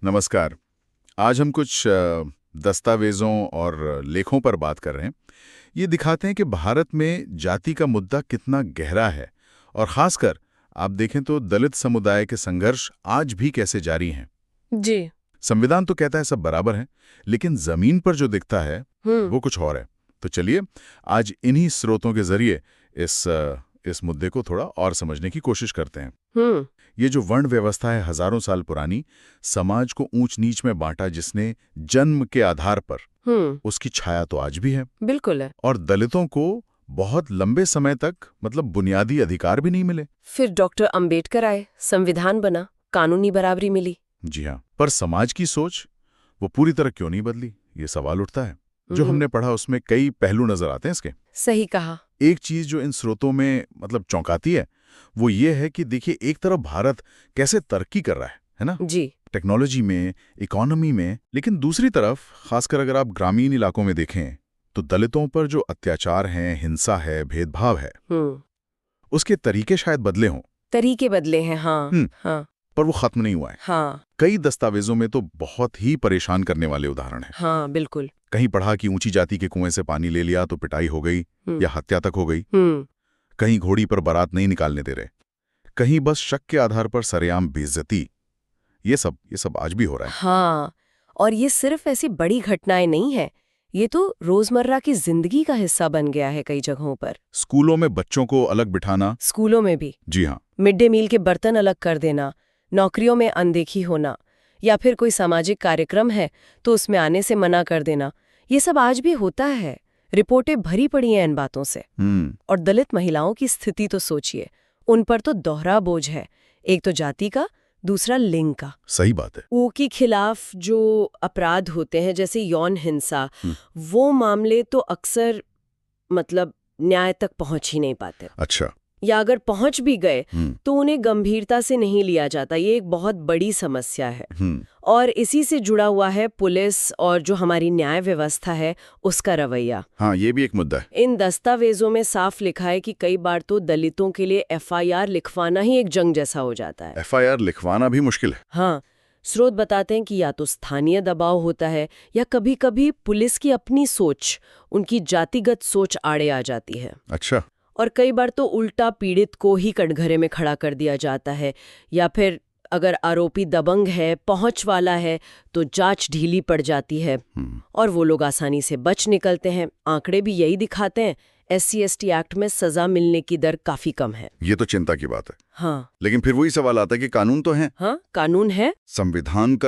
नमस्कार। आज हम कुछ दस्तावेज़ों और लेखों पर बात कर रहे हैं। ये दिखाते हैं कि भारत में जाति का मुद्दा कितना गहरा है और ख़ासकर आप देखें तो दलित समुदाय के संघर्ष आज भी कैसे जारी हैं। जी। संविधान तो कहता है सब बराबर हैं, लेकिन ज़मीन पर जो दिखता है वो कुछ और है। तो चलिए आज इन्हीं स्रोतों के ज़रिए इस मुद्दे को थोड़ा और समझने की कोशिश करते हैं। हम्म। ये जो वर्ण व्यवस्था है हजारों साल पुरानी, समाज को ऊंच नीच में बांटा जिसने जन्म के आधार पर, उसकी छाया तो आज भी है। बिल्कुल है। और दलितों को बहुत लंबे समय तक बुनियादी अधिकार भी नहीं मिले। फिर डॉक्टर अंबेडकर आए, संविधान बना, कानूनी बराबरी मिली। जी हाँ, पर समाज की सोच वो पूरी तरह क्यों नहीं बदली, ये सवाल उठता है। जो हमने पढ़ा उसमें कई पहलू नजर आते हैं इसके। सही कहा। एक चीज जो इन स्रोतों में चौंकाती है वो ये है कि देखिए, एक तरफ भारत कैसे तरक्की कर रहा है ना, जी। टेक्नोलॉजी में, इकोनॉमी में, लेकिन दूसरी तरफ खासकर अगर आप ग्रामीण इलाकों में देखें तो दलितों पर जो अत्याचार हैं, हिंसा है, भेदभाव है, उसके तरीके शायद बदले हों। तरीके बदले हैं, हाँ। हाँ। पर वो खत्म नहीं हुआ है। हाँ। कई दस्तावेजों में तो बहुत ही परेशान करने वाले उदाहरण हैं। हाँ, बिल्कुल। कहीं पढ़ा कि ऊंची जाति के कुएं से पानी ले लिया तो पिटाई हो गई या हत्या तक हो गई। कहीं घोड़ी पर बारात नहीं निकालने दे रहे, कहीं बस शक के आधार पर सरेआम बेइज्जती। ये सब आज भी हो रहा है। हाँ, और ये सिर्फ ऐसी बड़ी घटनाएं नहीं है, ये तो रोजमर्रा की जिंदगी का हिस्सा बन गया है कई जगहों पर। स्कूलों में बच्चों को अलग बिठाना। स्कूलों में भी। जी हाँ। मिड डे मील के बर्तन अलग कर देना, नौकरियों में अनदेखी होना, या फिर कोई सामाजिक कार्यक्रम है तो उसमें आने से मना कर देना, ये सब आज भी होता है। रिपोर्टें भरी पड़ी हैं इन बातों से। और दलित महिलाओं की स्थिति तो सोचिए, उन पर तो दोहरा बोझ है, एक तो जाति का, दूसरा लिंग का। सही बात है। वो के खिलाफ जो अपराध होते हैं जैसे यौन हिंसा, वो मामले तो अक्सर न्याय तक पहुंच ही नहीं पाते। अच्छा। या अगर पहुंच भी गए तो उन्हें गंभीरता से नहीं लिया जाता। ये एक बहुत बड़ी समस्या है। और इसी से जुड़ा हुआ है पुलिस और जो हमारी न्याय व्यवस्था है उसका रवैया। हाँ, ये भी एक मुद्दा है। इन दस्तावेजों में साफ लिखा है कि कई बार तो दलितों के लिए एफआईआर लिखवाना ही एक जंग जैसा हो जाता है। एफआईआर लिखवाना भी मुश्किल है। हाँ, स्रोत बताते हैं कि या तो स्थानीय दबाव होता है या कभी कभी पुलिस की अपनी सोच, उनकी जातिगत सोच आड़े आ जाती है। अच्छा। और कई बार तो उल्टा पीड़ित को ही कटघरे में खड़ा कर दिया जाता है, या फिर अगर आरोपी दबंग है, पहुंच वाला है, तो जांच ढीली पड़ जाती है और वो लोग आसानी से बच निकलते हैं। आंकड़े भी यही दिखाते हैं, SC/ST एक्ट में सजा मिलने की दर काफी कम है। ये तो चिंता की बात है। हाँ, लेकिन फिर वही सवाल आता है कि कानून तो है। हाँ, कानून है। संविधान का